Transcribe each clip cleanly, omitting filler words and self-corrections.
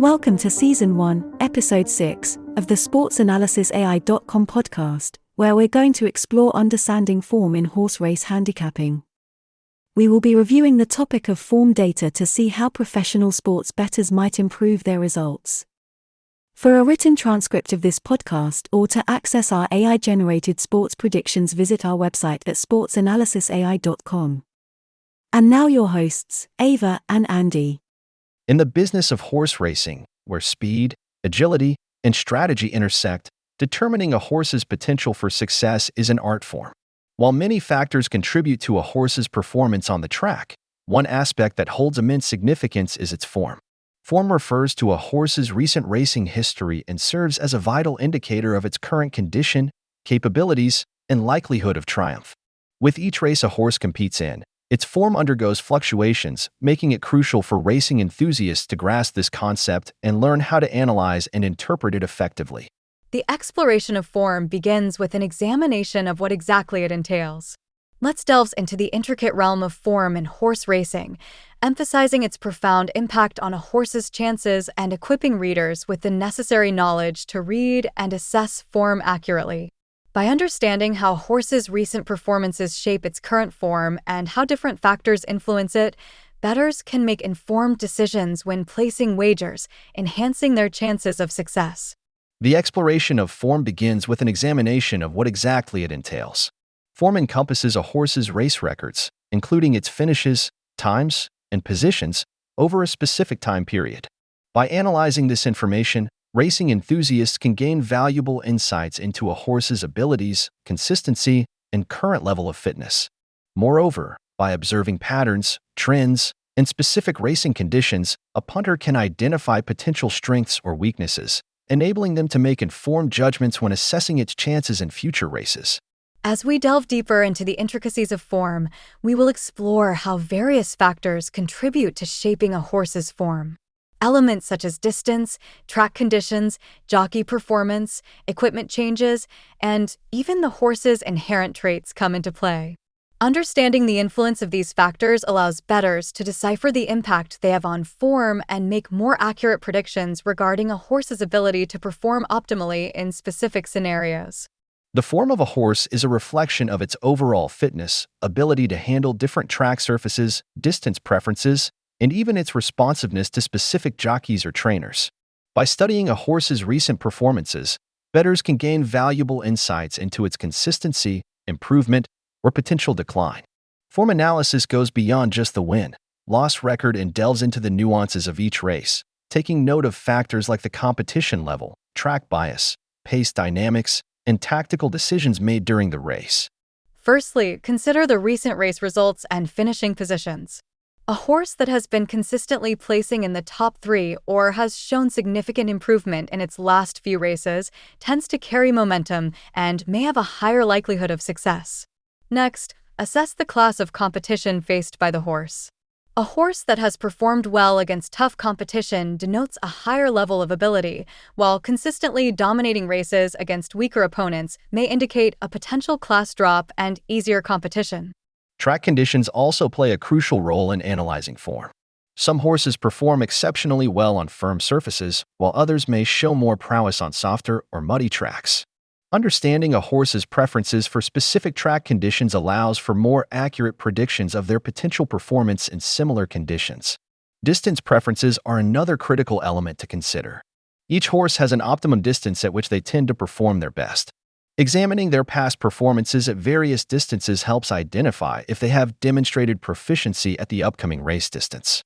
Welcome to Season 1, Episode 6 of the SportsAnalysisAI.com podcast, where we're going to explore understanding form in horse race handicapping. We will be reviewing the topic of form data to see how professional sports bettors might improve their results. For a written transcript of this podcast or to access our AI-generated sports predictions, visit our website at SportsAnalysisAI.com. And now your hosts, Ava and Andy. In the business of horse racing, where speed, agility, and strategy intersect, determining a horse's potential for success is an art form. While many factors contribute to a horse's performance on the track, one aspect that holds immense significance is its form. Form refers to a horse's recent racing history and serves as a vital indicator of its current condition, capabilities, and likelihood of triumph. With each race a horse competes in, its form undergoes fluctuations, making it crucial for racing enthusiasts to grasp this concept and learn how to analyze and interpret it effectively. The exploration of form begins with an examination of what exactly it entails. Let's delve into the intricate realm of form in horse racing, emphasizing its profound impact on a horse's chances and equipping readers with the necessary knowledge to read and assess form accurately. By understanding how a horse's recent performances shape its current form and how different factors influence it, bettors can make informed decisions when placing wagers, enhancing their chances of success. The exploration of form begins with an examination of what exactly it entails. Form encompasses a horse's race records, including its finishes, times, and positions, over a specific time period. By analyzing this information, racing enthusiasts can gain valuable insights into a horse's abilities, consistency, and current level of fitness. Moreover, by observing patterns, trends, and specific racing conditions, a punter can identify potential strengths or weaknesses, enabling them to make informed judgments when assessing its chances in future races. As we delve deeper into the intricacies of form, we will explore how various factors contribute to shaping a horse's form. Elements such as distance, track conditions, jockey performance, equipment changes, and even the horse's inherent traits come into play. Understanding the influence of these factors allows bettors to decipher the impact they have on form and make more accurate predictions regarding a horse's ability to perform optimally in specific scenarios. The form of a horse is a reflection of its overall fitness, ability to handle different track surfaces, distance preferences, and even its responsiveness to specific jockeys or trainers. By studying a horse's recent performances, bettors can gain valuable insights into its consistency, improvement, or potential decline. Form analysis goes beyond just the win-loss record and delves into the nuances of each race, taking note of factors like the competition level, track bias, pace dynamics, and tactical decisions made during the race. Firstly, consider the recent race results and finishing positions. A horse that has been consistently placing in the top 3 or has shown significant improvement in its last few races tends to carry momentum and may have a higher likelihood of success. Next, assess the class of competition faced by the horse. A horse that has performed well against tough competition denotes a higher level of ability, while consistently dominating races against weaker opponents may indicate a potential class drop and easier competition. Track conditions also play a crucial role in analyzing form. Some horses perform exceptionally well on firm surfaces, while others may show more prowess on softer or muddy tracks. Understanding a horse's preferences for specific track conditions allows for more accurate predictions of their potential performance in similar conditions. Distance preferences are another critical element to consider. Each horse has an optimum distance at which they tend to perform their best. Examining their past performances at various distances helps identify if they have demonstrated proficiency at the upcoming race distance.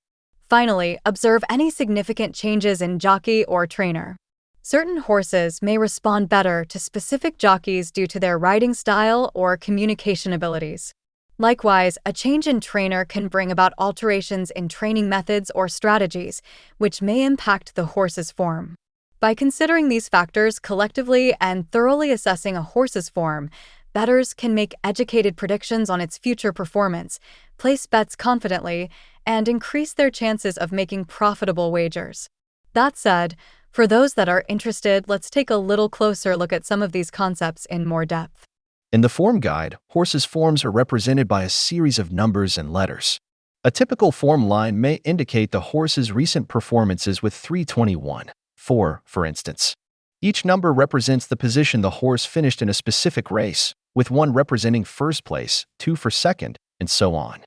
Finally, observe any significant changes in jockey or trainer. Certain horses may respond better to specific jockeys due to their riding style or communication abilities. Likewise, a change in trainer can bring about alterations in training methods or strategies, which may impact the horse's form. By considering these factors collectively and thoroughly assessing a horse's form, bettors can make educated predictions on its future performance, place bets confidently, and increase their chances of making profitable wagers. That said, for those that are interested, let's take a little closer look at some of these concepts in more depth. In the form guide, horses' forms are represented by a series of numbers and letters. A typical form line may indicate the horse's recent performances with 3:21.4, for instance. Each number represents the position the horse finished in a specific race, with 1 representing first place, 2 for second, and so on.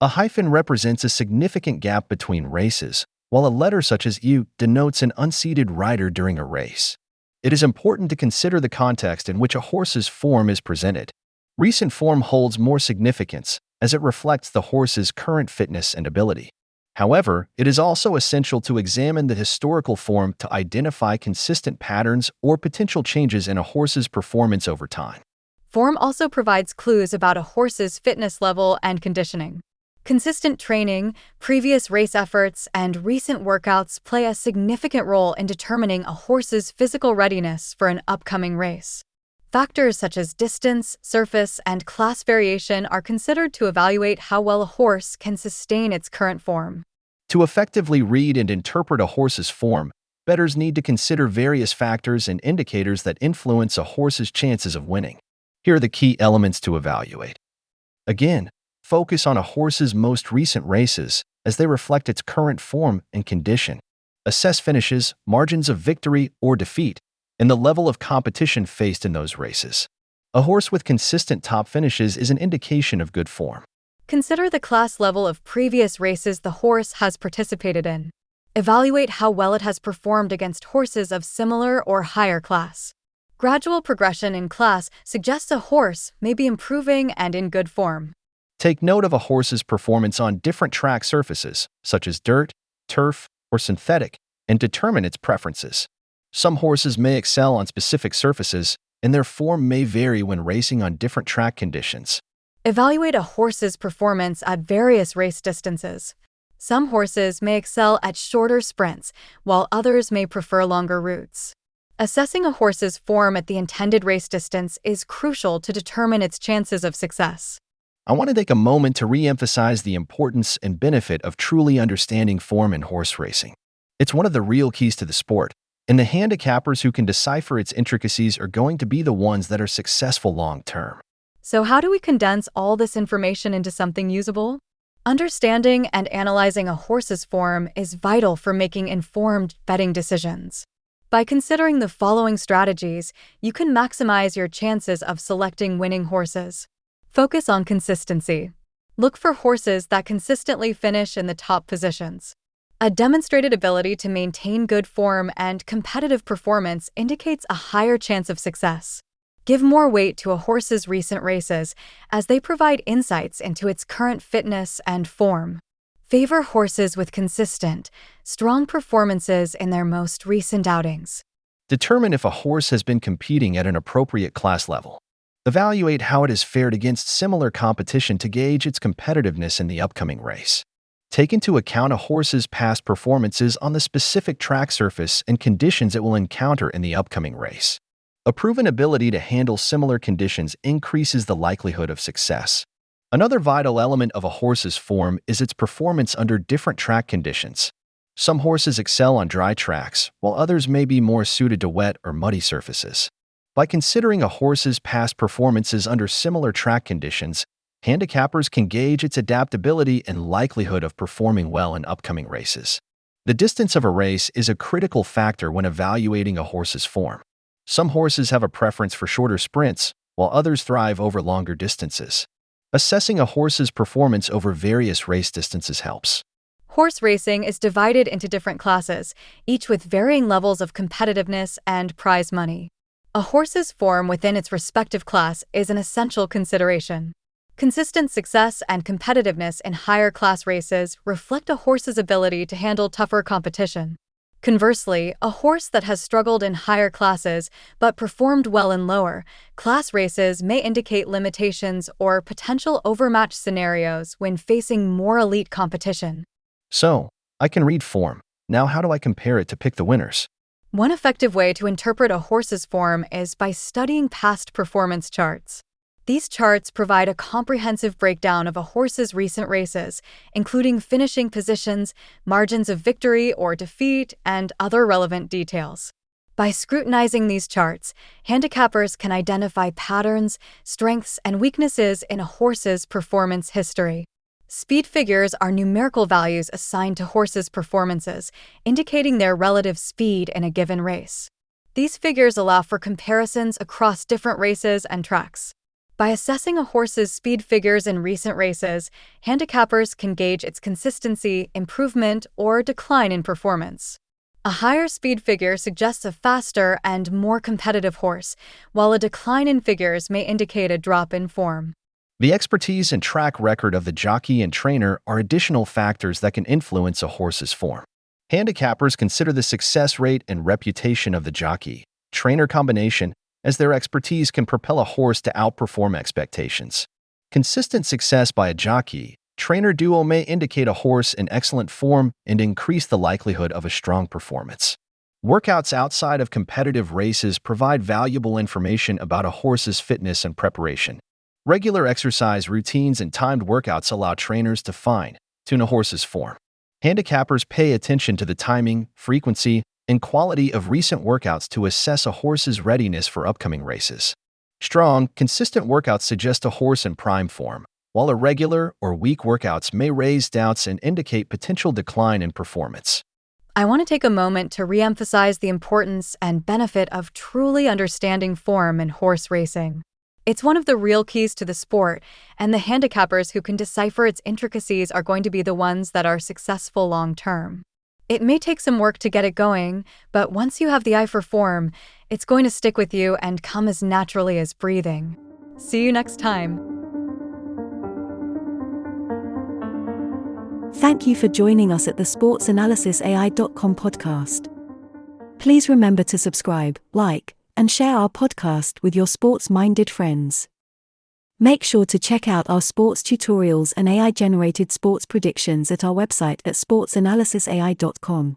A hyphen represents a significant gap between races, while a letter such as U denotes an unseated rider during a race. It is important to consider the context in which a horse's form is presented. Recent form holds more significance, as it reflects the horse's current fitness and ability. However, it is also essential to examine the historical form to identify consistent patterns or potential changes in a horse's performance over time. Form also provides clues about a horse's fitness level and conditioning. Consistent training, previous race efforts, and recent workouts play a significant role in determining a horse's physical readiness for an upcoming race. Factors such as distance, surface, and class variation are considered to evaluate how well a horse can sustain its current form. To effectively read and interpret a horse's form, bettors need to consider various factors and indicators that influence a horse's chances of winning. Here are the key elements to evaluate. Again, focus on a horse's most recent races, as they reflect its current form and condition. Assess finishes, margins of victory or defeat, and the level of competition faced in those races. A horse with consistent top finishes is an indication of good form. Consider the class level of previous races the horse has participated in. Evaluate how well it has performed against horses of similar or higher class. Gradual progression in class suggests a horse may be improving and in good form. Take note of a horse's performance on different track surfaces, such as dirt, turf, or synthetic, and determine its preferences. Some horses may excel on specific surfaces, and their form may vary when racing on different track conditions. Evaluate a horse's performance at various race distances. Some horses may excel at shorter sprints, while others may prefer longer routes. Assessing a horse's form at the intended race distance is crucial to determine its chances of success. I want to take a moment to re-emphasize the importance and benefit of truly understanding form in horse racing. It's one of the real keys to the sport, and the handicappers who can decipher its intricacies are going to be the ones that are successful long-term. So how do we condense all this information into something usable? Understanding and analyzing a horse's form is vital for making informed betting decisions. By considering the following strategies, you can maximize your chances of selecting winning horses. Focus on consistency. Look for horses that consistently finish in the top positions. A demonstrated ability to maintain good form and competitive performance indicates a higher chance of success. Give more weight to a horse's recent races, as they provide insights into its current fitness and form. Favor horses with consistent, strong performances in their most recent outings. Determine if a horse has been competing at an appropriate class level. Evaluate how it has fared against similar competition to gauge its competitiveness in the upcoming race. Take into account a horse's past performances on the specific track surface and conditions it will encounter in the upcoming race. A proven ability to handle similar conditions increases the likelihood of success. Another vital element of a horse's form is its performance under different track conditions. Some horses excel on dry tracks, while others may be more suited to wet or muddy surfaces. By considering a horse's past performances under similar track conditions, handicappers can gauge its adaptability and likelihood of performing well in upcoming races. The distance of a race is a critical factor when evaluating a horse's form. Some horses have a preference for shorter sprints, while others thrive over longer distances. Assessing a horse's performance over various race distances helps. Horse racing is divided into different classes, each with varying levels of competitiveness and prize money. A horse's form within its respective class is an essential consideration. Consistent success and competitiveness in higher class races reflect a horse's ability to handle tougher competition. Conversely, a horse that has struggled in higher classes but performed well in lower class races may indicate limitations or potential overmatch scenarios when facing more elite competition. So, I can read form. Now how do I compare it to pick the winners? One effective way to interpret a horse's form is by studying past performance charts. These charts provide a comprehensive breakdown of a horse's recent races, including finishing positions, margins of victory or defeat, and other relevant details. By scrutinizing these charts, handicappers can identify patterns, strengths, and weaknesses in a horse's performance history. Speed figures are numerical values assigned to horses' performances, indicating their relative speed in a given race. These figures allow for comparisons across different races and tracks. By assessing a horse's speed figures in recent races, handicappers can gauge its consistency, improvement, or decline in performance. A higher speed figure suggests a faster and more competitive horse, while a decline in figures may indicate a drop in form. The expertise and track record of the jockey and trainer are additional factors that can influence a horse's form. Handicappers consider the success rate and reputation of the jockey-trainer combination, as their expertise can propel a horse to outperform expectations. Consistent success by a jockey-trainer duo may indicate a horse in excellent form and increase the likelihood of a strong performance. Workouts outside of competitive races provide valuable information about a horse's fitness and preparation. Regular exercise routines and timed workouts allow trainers to fine-tune a horse's form. Handicappers pay attention to the timing, frequency, and quality of recent workouts to assess a horse's readiness for upcoming races. Strong, consistent workouts suggest a horse in prime form, while irregular or weak workouts may raise doubts and indicate potential decline in performance. I want to take a moment to re-emphasize the importance and benefit of truly understanding form in horse racing. It's one of the real keys to the sport, and the handicappers who can decipher its intricacies are going to be the ones that are successful long-term. It may take some work to get it going, but once you have the eye for form, it's going to stick with you and come as naturally as breathing. See you next time. Thank you for joining us at the SportsAnalysisAI.com podcast. Please remember to subscribe, like, and share our podcast with your sports-minded friends. Make sure to check out our sports tutorials and AI-generated sports predictions at our website at SportsAnalysisAI.com.